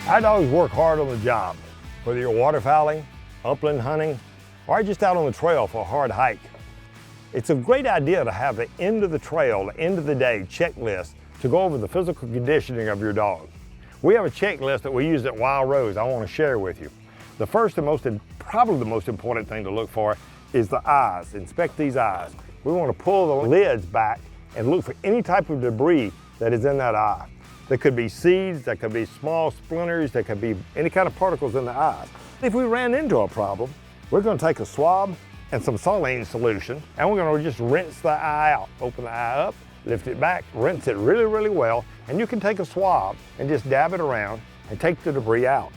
Our dogs work hard on the job, whether you're waterfowling, upland hunting, or just out on the trail for a hard hike. It's a great idea to have the end of the trail, the end of the day checklist to go over the physical conditioning of your dog. We have a checklist that we use at Wild Rose I want to share with you. The first and probably the most important thing to look for is the eyes. Inspect these eyes. We want to pull the lids back and look for any type of debris that is in that eye. There could be seeds, there could be small splinters, there could be any kind of particles in the eyes. If we ran into a problem, we're going to take a swab and some saline solution, and we're going to just rinse the eye out. Open the eye up, lift it back, rinse it really, really well, and you can take a swab and just dab it around and take the debris out.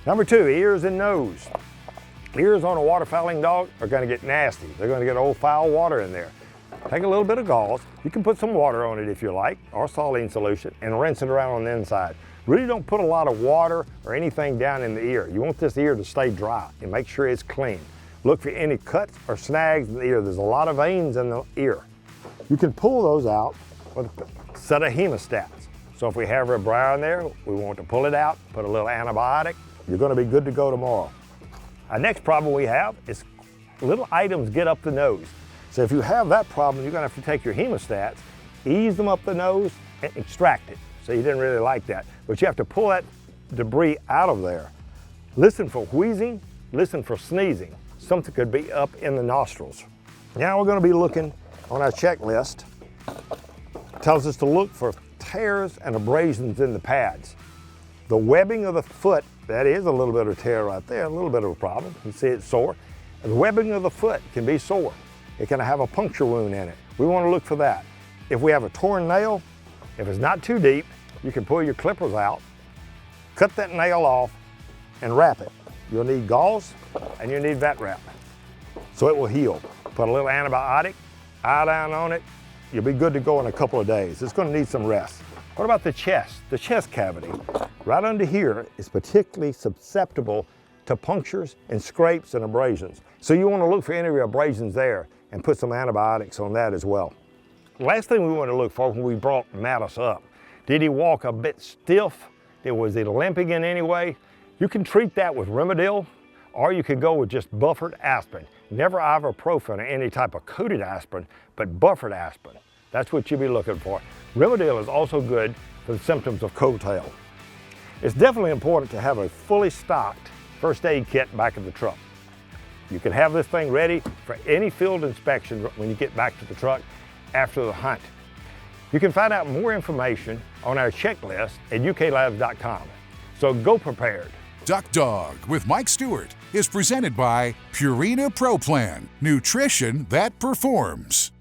Number 2, ears and nose. Ears on a waterfowling dog are going to get nasty. They're going to get old foul water in there. Take a little bit of gauze. You can put some water on it if you like, or saline solution, and rinse it around on the inside. Really don't put a lot of water or anything down in the ear. You want this ear to stay dry and make sure it's clean. Look for any cuts or snags in the ear. There's a lot of veins in the ear. You can pull those out with a set of hemostats. So if we have a brow in there, we want to pull it out, put a little antibiotic. You're going to be good to go tomorrow. Our next problem we have is little items get up the nose. So if you have that problem, you're going to have to take your hemostats, ease them up the nose, and extract it. So you didn't really like that. But you have to pull that debris out of there. Listen for wheezing, listen for sneezing. Something could be up in the nostrils. Now we're going to be looking on our checklist. It tells us to look for tears and abrasions in the pads. The webbing of the foot, that is a little bit of tear right there, a little bit of a problem. You see it's sore. And the webbing of the foot can be sore. It can have a puncture wound in it. We want to look for that. If we have a torn nail, if it's not too deep, you can pull your clippers out, cut that nail off, and wrap it. You'll need gauze and you need vet wrap, so it will heal. Put a little antibiotic, iodine on it, you'll be good to go in a couple of days. It's going to need some rest. What about the chest? The chest cavity, right under here, is particularly susceptible to punctures and scrapes and abrasions. So you want to look for any abrasions there and put some antibiotics on that as well. Last thing we want to look for when we brought Mattis up, did he walk a bit stiff? Was he limping in any way? You can treat that with Rimadyl, or you could go with just buffered aspirin. Never ibuprofen or any type of coated aspirin, but buffered aspirin. That's what you'll be looking for. Rimadyl is also good for the symptoms of cold tail. It's definitely important to have a fully stocked first aid kit back in the truck. You can have this thing ready for any field inspection when you get back to the truck after the hunt. You can find out more information on our checklist at uklabs.com. So go prepared. Duck Dog with Mike Stewart is presented by Purina Pro Plan, nutrition that performs.